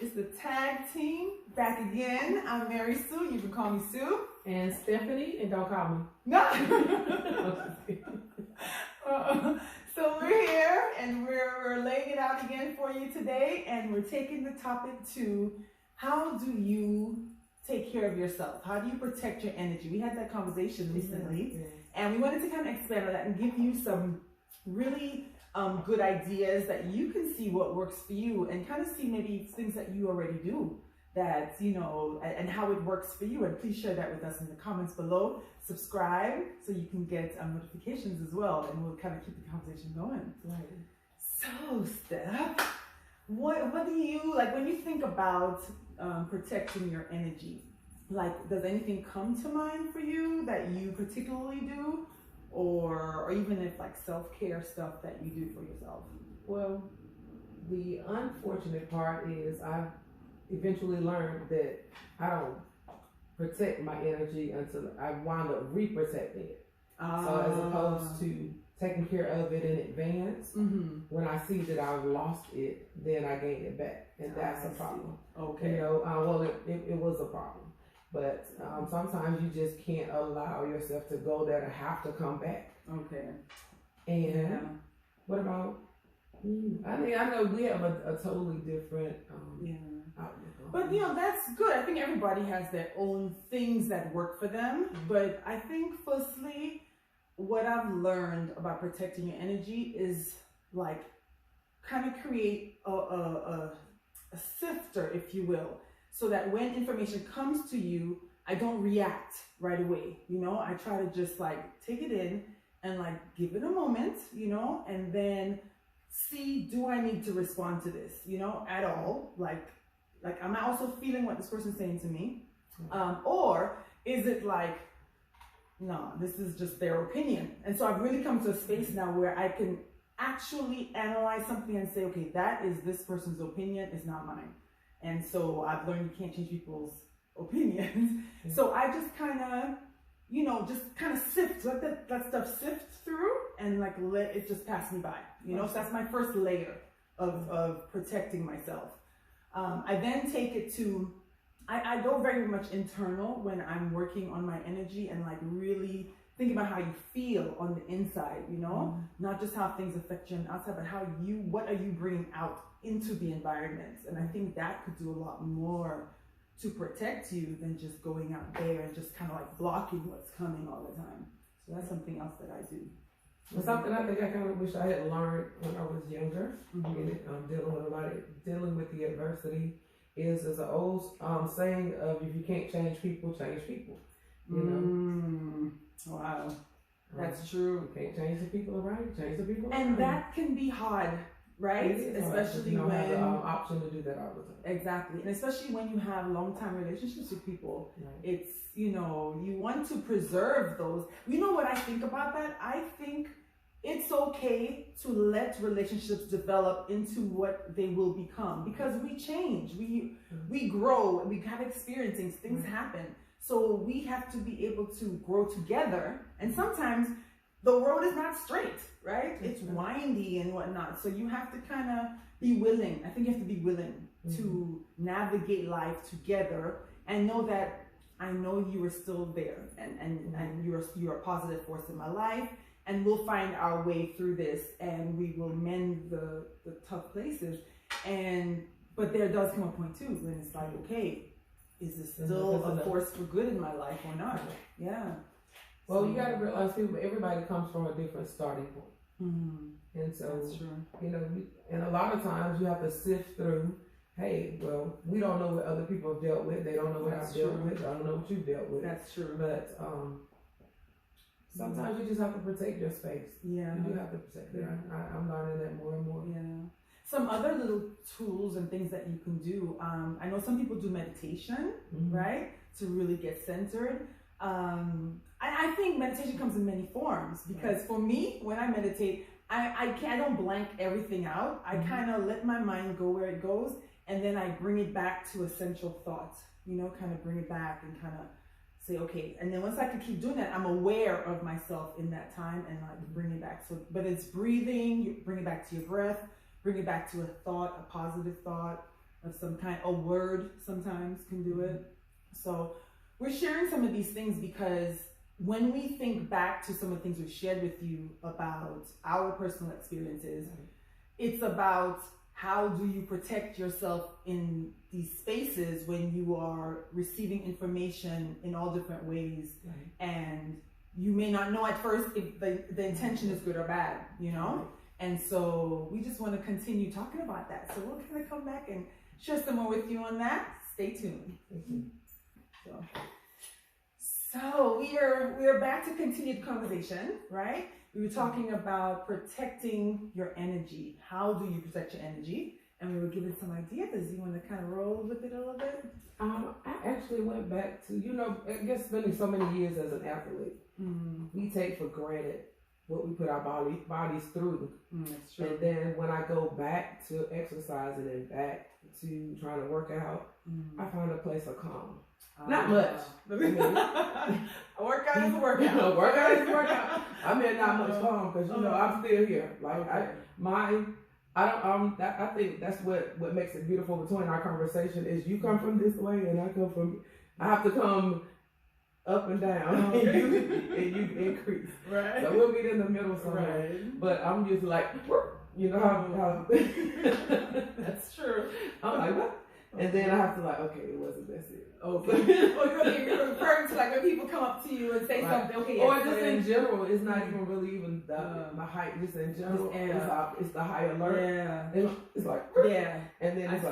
It's the tag team back again. I'm Mary Sue. You can call me Sue. And Stephanie, and don't call me. No. So we're here and we're laying it out again for you today, and we're taking the topic to how do you take care of yourself? How do you protect your energy? We had that conversation recently, and we wanted to kind of expand on that and give you some really good ideas that you can see what works for you, and kind of see maybe things that you already do that, you know, and how it works for you. And please share that with us in the comments below. Subscribe so you can get notifications as well, and we'll kind of keep the conversation going. Right. So, Steph, what do you, like when you think about protecting your energy, like does anything come to mind for you that you particularly do? Or even if like self-care stuff that you do for yourself? Well, the unfortunate part is I've eventually learned that I don't protect my energy until I wind up reprotecting it. So as opposed to taking care of it in advance, when I see that I've lost it, then I gain it back, and that's a problem. Okay. You know, well, it was a problem. But sometimes you just can't allow yourself to go there to have to come back. Okay. And what about you? I mean, I know we have a totally different outlook. But you know, that's good. I think everybody has their own things that work for them. But I think firstly, what I've learned about protecting your energy is like kind of create a sifter, if you will. So that when information comes to you, I don't react right away. You know, I try to just like take it in and like give it a moment, you know, and then see, do I need to respond to this, you know, at all? Like am I also feeling what this person's saying to me? Or is it like, no, this is just their opinion? And so I've really come to a space now where I can actually analyze something and say, okay, that is this person's opinion, it's not mine. And so I've learned you can't change people's opinions. So I just kind of, you know, just kind of sift, let that stuff sift through and like let it just pass me by, you know? So that's my first layer of protecting myself. I then take it to, I go very much internal when I'm working on my energy and like really think about how you feel on the inside, you know? Not just how things affect you on the outside, but what are you bringing out into the environment? And I think that could do a lot more to protect you than just going out there and just kind of like blocking what's coming all the time. So that's something else that I do. Well, something I think I kind of wish I had learned when I was younger, dealing with the adversity is an old saying of, if you can't change people, change people. You know. Wow, that's true. You can't change the people around you, change the people around you. And that can be hard, right? Especially you don't when have the option to do that all the time. Exactly, and especially when you have long-time relationships with people, it's, you know, you want to preserve those. You know what I think about that? I think it's okay to let relationships develop into what they will become, because we change, we grow, we have experiences, things happen. So we have to be able to grow together, and sometimes the road is not straight, right? It's windy and whatnot. So you have to kind of be willing. I think you have to be willing to navigate life together and know that I know you are still there, and you're a positive force in my life, and we'll find our way through this, and we will mend the tough places. But there does come a point too when it's like, okay, is this still a force for good in my life or not? Yeah. Well, you got to realize everybody comes from a different starting point. And so, that's true. You know, and a lot of times you have to sift through, hey, well, we don't know what other people have dealt with. They don't know what I've dealt with. I don't know what you've dealt with. That's true. But sometimes you just have to protect your space. Yeah. You do have to protect it. I'm learning that more and more. Yeah. Some other little tools and things that you can do. I know some people do meditation, right? To really get centered. I think meditation comes in many forms, because for me, when I meditate, I don't blank everything out. I kind of let my mind go where it goes, and then I bring it back to essential thought, you know, kind of bring it back and kind of say, okay. And then once I can keep doing that, I'm aware of myself in that time and like bring it back. So, but it's breathing, you bring it back to your breath, bring it back to a thought, a positive thought, of some kind. A word sometimes can do it. So we're sharing some of these things because when we think back to some of the things we've shared with you about our personal experiences, it's about how do you protect yourself in these spaces when you are receiving information in all different ways, and you may not know at first if the intention is good or bad, you know? And so we just want to continue talking about that. So we'll kind of come back and share some more with you on that. Stay tuned. So we are back to continue the conversation, right? We were talking about protecting your energy. How do you protect your energy? And we were given some ideas. You want to kind of roll with it a little bit? I actually went back to, I guess spending so many years as an athlete, we take for granted what we put our bodies through. That's true. And then when I go back to exercising and back to trying to work out, I find a place of calm. Not much. A workout is a workout. Workout is a workout. I mean, not much calm because I'm still here. Like I think that's what makes it beautiful between our conversation is you come from this way and I have to come up and down and you increase. Right. So we'll meet in the middle somewhere. Right. But I'm just like, how that's true. I'm like, what? And then I have to okay, it wasn't this it. Okay. You're referring to when people come up to you and say something. Okay. Or just in general, it's not even really even my height. Just in general, it's the high alert. Yeah. It's like and then it's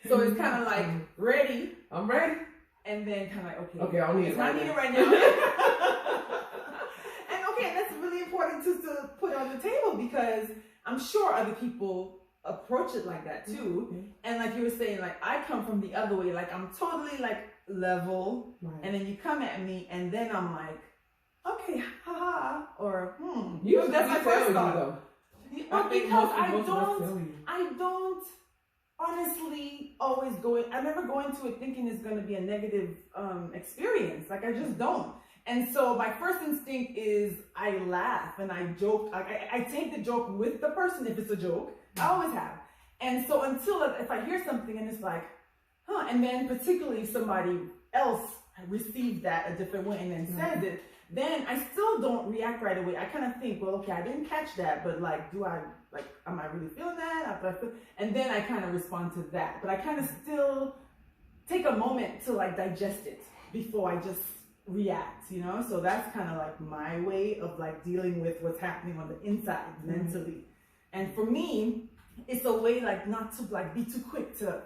so it's kind of like ready. I'm ready. And then kind of like okay, I don't need it. It's not needed right now. And that's really important to put on the table because I'm sure other people approach it like that too. And like you were saying, I come from the other way, I'm totally level, and then you come at me and then I'm like, okay, haha, or that's my first thought. Because I don't honestly always I never go into it thinking it's going to be a negative experience. I just don't. And so my first instinct is I laugh and I joke. I take the joke with the person if it's a joke. I always have. And so until if I hear something and it's like, and then particularly if somebody else received that a different way and then says it, then I still don't react right away. I kind of think, well, okay, I didn't catch that, but am I really feeling that? And then I kind of respond to that. But I kind of still take a moment to digest it before I just react, So that's kind of my way of dealing with what's happening on the inside mentally. And for me, it's a way not to be too quick to,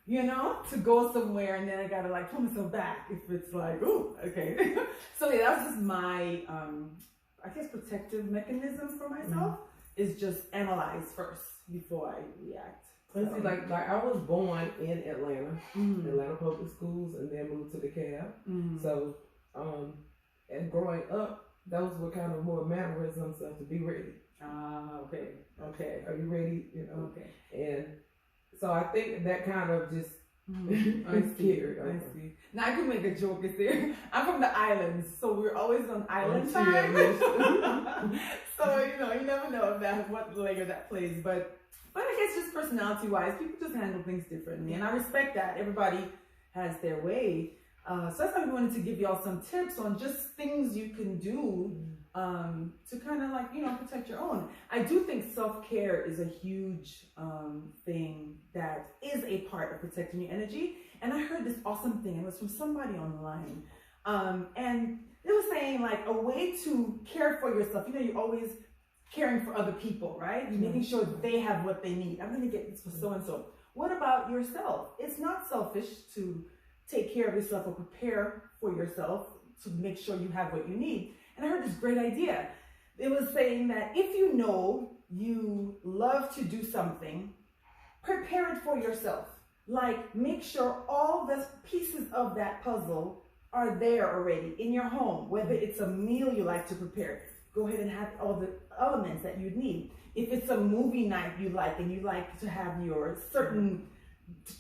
to go somewhere and then I gotta pull myself back if it's ooh, okay. So that was just my, I guess protective mechanism for myself is just analyze first before I react. And see, I was born in Atlanta, Atlanta public schools, and then moved to DeKalb. So, and growing up, those were kind of more mannerisms of to be ready. Okay. Are you ready? Okay. And so I think that kind of just I see. Now I can make a joke. I'm from the islands, so we're always on island time. So you never know what layer that plays. But I guess just personality-wise, people just handle things differently, and I respect that. Everybody has their way. So that's why we wanted to give y'all some tips on just things you can do to kind of protect your own. I do think self-care is a huge thing that is a part of protecting your energy. And I heard this awesome thing. It was from somebody online. And it was saying a way to care for yourself. You're always caring for other people, right? You're making sure they have what they need. I'm going to get this for so-and-so. What about yourself? It's not selfish to take care of yourself or prepare for yourself to make sure you have what you need. And I heard this great idea. It was saying that if you love to do something, prepare it for yourself. Make sure all the pieces of that puzzle are there already in your home. Whether it's a meal you like to prepare, go ahead and have all the elements that you need. If it's a movie night you like and you like to have your certain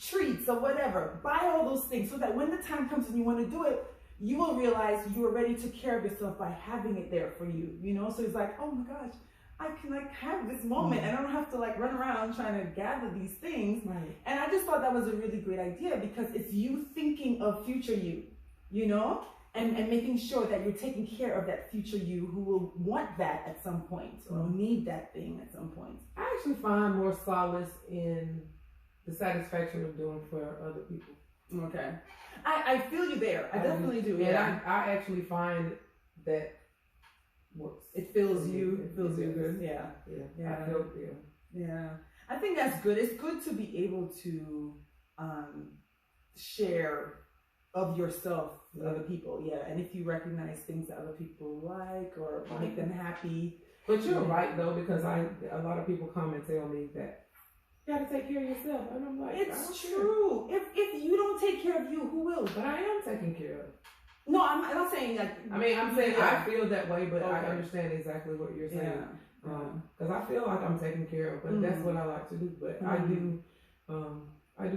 treats or whatever, buy all those things so that when the time comes and you want to do it, you will realize you already took care of yourself by having it there for you, So it's oh my gosh, I can like have this moment and I don't have to like run around trying to gather these things. Right. And I just thought that was a really great idea because it's you thinking of future you, you know, and making sure that you're taking care of that future you who will want that at some point or need that thing at some point. I actually find more solace in the satisfaction of doing for other people. Okay. I feel you there. I definitely do. Yeah. And I actually find that works. It feels you. It feels you good. Yeah. Yeah. I feel, yeah. I think that's good. It's good to be able to share of yourself with other people. Yeah. And if you recognize things that other people like or make them happy. But you're right though, because a lot of people come and tell me that you gotta take care of yourself. And I'm like, it's true. If you don't take care of you, who will? But I am taking care of. No, I'm not saying like. I mean, I'm saying I feel that way, but I understand exactly what you're saying. Because I feel like I'm taken care of, but that's what I like to do. But I do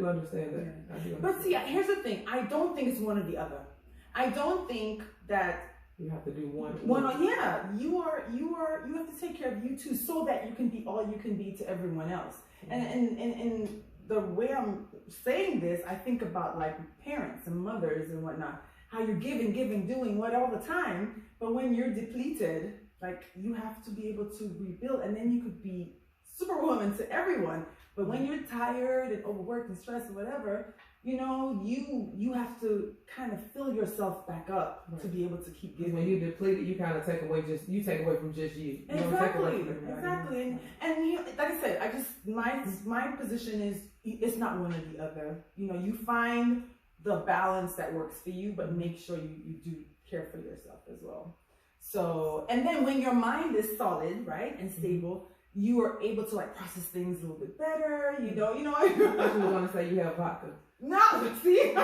understand that. Yeah. I do understand. But see, here's the thing. I don't think it's one or the other. I don't think that you have to do one. Yeah, you have to take care of you too, so that you can be all you can be to everyone else. And the way I'm saying this, I think about like parents and mothers and whatnot. How you're giving, doing what all the time, but when you're depleted, like you have to be able to rebuild, and then you could be superwoman to everyone. But when you're tired and overworked and stressed or whatever, you know, you have to kind of fill yourself back up to be able to keep giving. When you're depleted, you kind of take away from just you. Exactly. And you know, like I said, my position is it's not one or the other. You know, you find the balance that works for you, but make sure you do care for yourself as well. So, and then when your mind is solid, right, and stable, you are able to like process things a little bit better. You know. I actually want to say you have vodka. No, see. I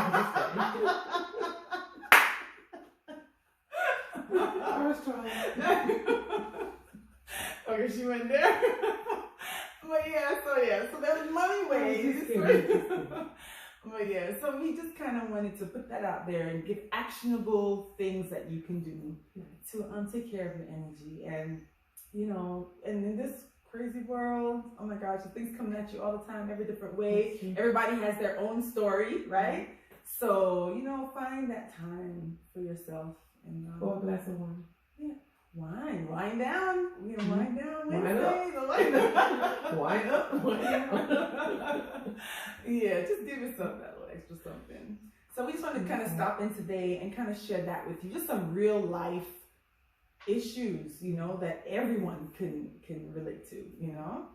was trying. Okay, she went there. But so there's money ways. But yeah, so we just kind of wanted to put that out there and give actionable things that you can do to take care of your energy. And, you know, and in this crazy world, oh my gosh, things coming at you all the time, every different way. Everybody has their own story, right? So, you know, find that time for yourself. And pour a glass of wine. Yeah. Wind down. We're gonna wind down Wednesday. Wind up. Yeah, just give yourself that little extra something. So we just wanted to kind of stop in today and kind of share that with you. Just some real life issues, you know, that everyone can relate to, you know?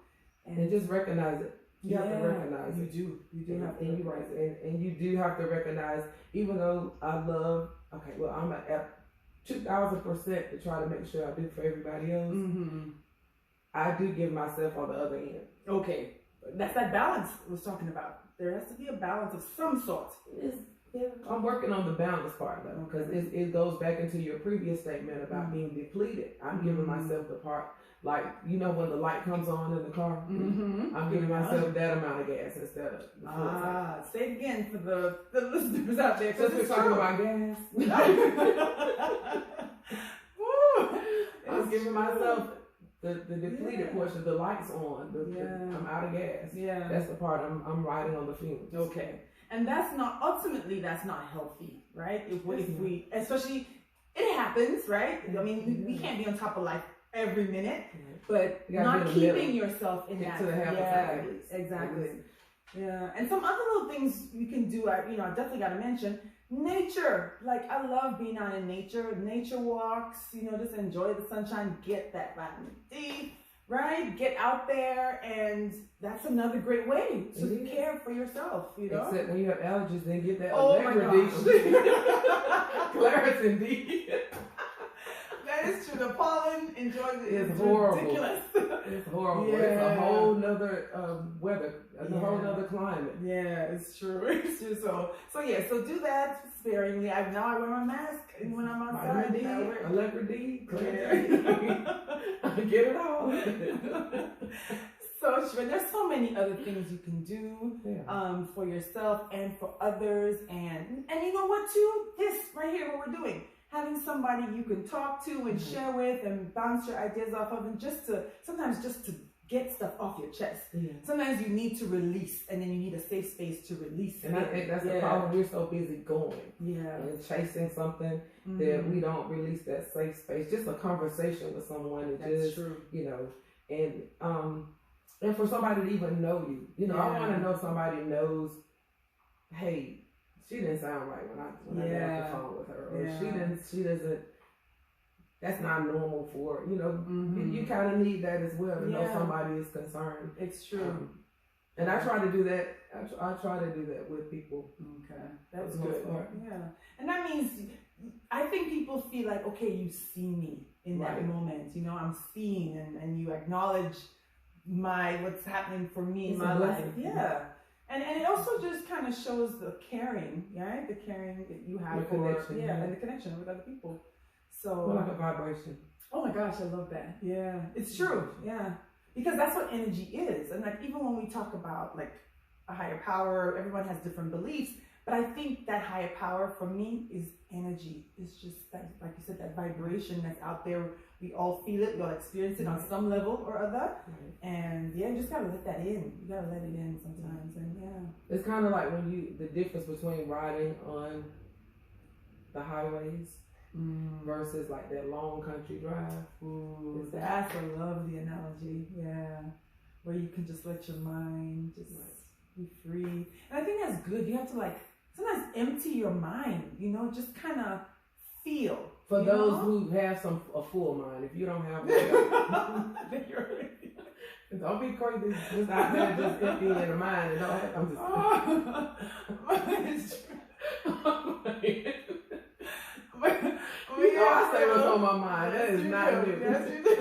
And just recognize it. You have to recognize it. You do have to. And you're right. And you do have to recognize, even though I'm at 2,000% to try to make sure I do for everybody else. I do give myself on the other end. Okay, that's that balance I was talking about. There has to be a balance of some sort. I'm working on the balance part though, because it goes back into your previous statement about being depleted. I'm giving myself the part, like, you know, when the light comes on in the car, I'm giving myself that amount of gas instead of the full tank. Say it again for the listeners out there. Since we're talking about gas, I'm giving myself the depleted portion, the lights on, I'm out of gas. Yeah, that's the part I'm riding on the fumes. Okay, and that's not healthy, right? If we especially, it happens, right? I mean, we can't be on top of life every minute, but not keeping yourself in that. To the half exactly. Yeah, and some other little things you can do. I definitely got to mention nature. Like, I love being out in nature walks. You know, just enjoy the sunshine, get that vitamin D, right? Get out there, and that's another great way to care for yourself. You know, except when you have allergies, then get that Claritin D. That is true. The pollen, enjoy it. It's horrible. Ridiculous. It's horrible. Yeah. It's a whole nother weather, a whole nother climate. Yeah, it's true. It's true. So do that sparingly. Now I wear my mask when I'm outside. Allegra D, I get it all. So true. There's so many other things you can do for yourself and for others. And you know what too? This right here, what we're doing. having somebody you can talk to and share with and bounce your ideas off of, and sometimes just to get stuff off your chest. Yeah. Sometimes you need to release, and then you need a safe space to release. And I think that's the problem. We're so busy going and chasing something that we don't release that safe space. Just a conversation with someone, that's true. And for somebody to even know you, I want to know somebody knows, hey, she didn't sound right when I got off the phone with her, or she doesn't. That's not normal for, you kind of need that as well to know somebody is concerned. It's true. And I try to do that. I try to do that with people. Okay. That's good. Yeah. And that means, I think people feel like, okay, you see me in that moment. I'm seeing, and you acknowledge what's happening for me in my life. Yeah. And it also just kind of shows the caring, right? The caring that you have and the connection with other people. So like a vibration. Oh my gosh, I love that. Yeah, it's true. Yeah, because that's what energy is. And like, even when we talk about like a higher power, everyone has different beliefs. But I think that higher power for me is energy. It's just that, like you said, that vibration that's out there. We all feel it. We all experience it on some level or other. And you just gotta let that in. You gotta let it in sometimes. And it's kind of like when the difference between riding on the highways versus like that long country drive. Ooh, that's a lovely analogy. Yeah, where you can just let your mind just be free. And I think that's good. You have to sometimes empty your mind. Just kind of feel. For those who have a full mind, if you don't have one, don't be crazy. Just out there, just emptying your mind. I say what's on my mind. That is not new. Yes, you do.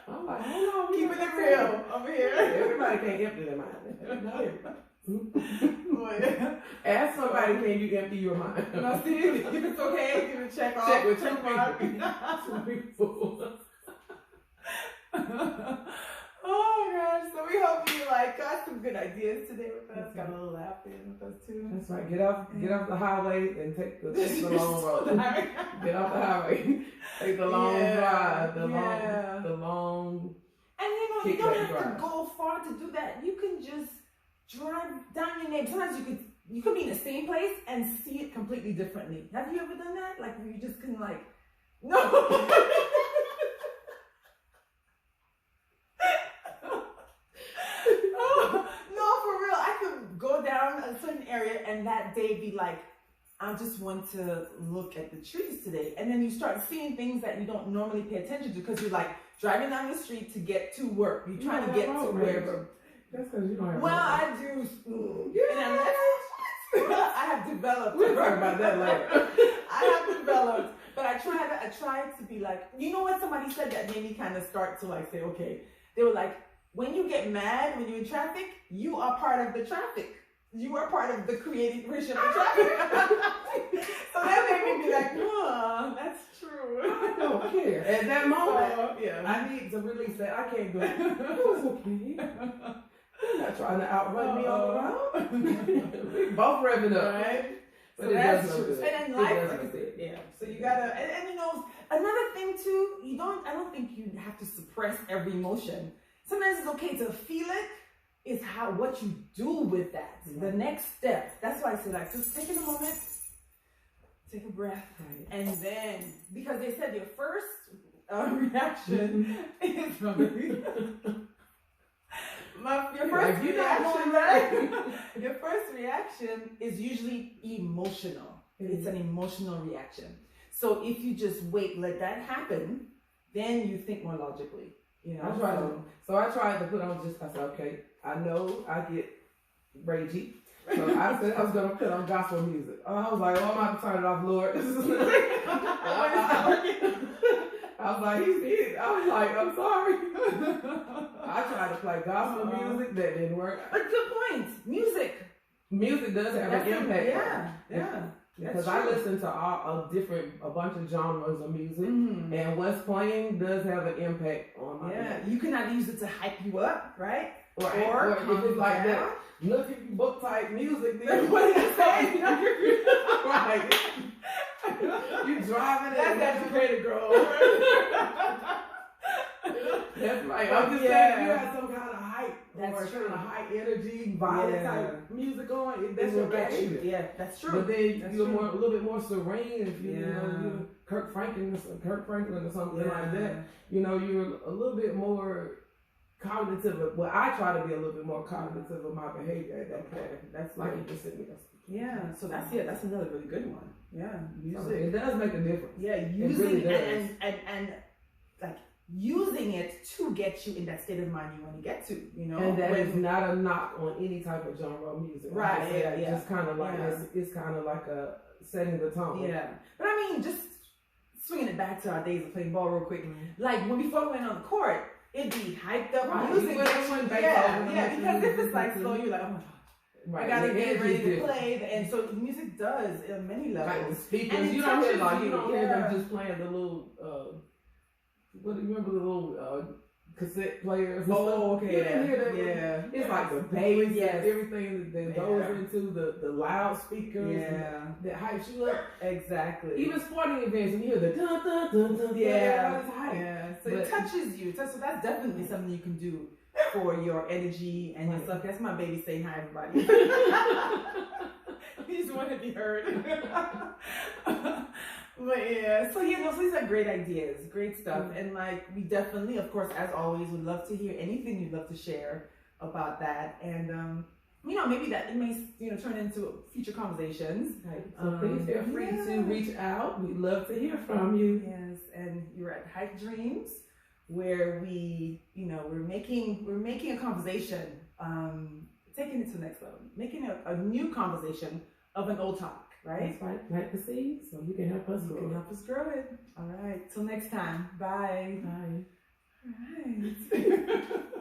I'm like, hold on. Keeping it real over here. Everybody can't empty their mind. Not everybody. Ask somebody, can you empty your mind? No, see, if it's okay, give it a check off. Check with two people. Oh gosh, so we hope you got some good ideas today with us. Got a little laugh in with us too. That's right. Get off the highway and take the long road. Get off the highway. Take the long drive. The long. And you don't have to go far to do that. You can just drive down your neighborhood. Sometimes you could be in the same place and see it completely differently. Have you ever done that? Like, you just can no. Go down a certain area and that day be like, I just want to look at the trees today. And then you start seeing things that you don't normally pay attention to because you're driving down the street to get to work. You're trying to get to wherever. That's because you don't have I do. I have developed. We'll talk about that later. I have developed. But I try to be what somebody said that made me kind of start to say, okay. They were like, when you get mad, when you're in traffic, you are part of the traffic. You are part of the creation of the traffic. So that made me be like, that's true. I don't care. At that moment, I need to release that. I can't go, it was okay. You're not trying to outrun me on the road. We both revving up. Right? But so that's true. Good. And then life, so you gotta, and another thing too, I don't think you have to suppress every emotion. Sometimes it's okay to feel it. It's what you do with that. The next step. That's why I say just take it a moment, take a breath, and then, because they said your first reaction is your first reaction is usually emotional. It's an emotional reaction. So if you just let that happen, then you think more logically. I tried to put on I said, okay, I know I get ragey. So I said I was going to put on gospel music. I was like, I'm about to turn it off, Lord. I was like, he's dead. I was like, I'm sorry. I tried to play gospel music. That didn't work. But good point. Music does have an impact. Yeah. Because I listen to a bunch of genres of music, and what's playing does have an impact on my life. You cannot use it to hype you up, right? Or if it's like that, look, if you book type music, then what do you say? Right. You driving it. That's educated, girl. That's right. Oh, I'm just yeah. saying, you have some kind of hype That's or true. kind of high energy, violent Yeah. type music on. That's It your will get you. behavior. Yeah, that's true. But then That's you're true. a little bit more serene if you, Yeah. you know, you're Kirk Franklin or something Yeah. like that. You know, you're a little bit more cognitive of, well, I try to be a little bit more cognitive of my behavior at that point. That's like you just said. Yeah, so that's another really good one. Yeah, So it does make a difference. Yeah, It using really does. and like using it to get you in that state of mind you want to get to, you know. And that is not a knock on any type of genre of music. Right, Like I said, yeah. Just kind of like, Yeah. it's kind of like a setting the tone. Yeah, but I mean, just swinging it back to our days of playing ball real quick. Like when we first went on the court, it'd be hyped up Right. music. You went back Yeah, over yeah, and because listen if it's like to slow, it. you're like, oh my god. Right. I gotta The get energy's ready to different. play, and so music does on many Like the levels. speakers, And it you don't hear touches you don't hear yeah. them just playing the little what do you remember the little cassette players? And stuff? Oh, okay, You didn't hear that? yeah. It's like the bass Yes. and everything that goes Yeah. into the loudspeakers Yeah, that hypes you up. exactly. Even sporting events, when you hear the dun dun dun dun, Yeah, everybody's hyped. yeah. So But- it touches you. So that's definitely something you can do for your energy and your Right. stuff. That's my baby saying hi, everybody. He just want to be heard. But yeah, so so these are great ideas, great stuff, and like we definitely, of course, as always, would love to hear anything you'd love to share about that, and maybe that it may turn into future conversations. Right. So please feel free yeah. to reach out. We'd love to hear from you. Yes, and you're at Hype Dreams, where we're making a conversation, taking it to the next level, making a new conversation of an old topic, right? That's right. Plant the seeds so you can help us grow. You can help us grow it. All right. Till next time. Bye. Bye. All right.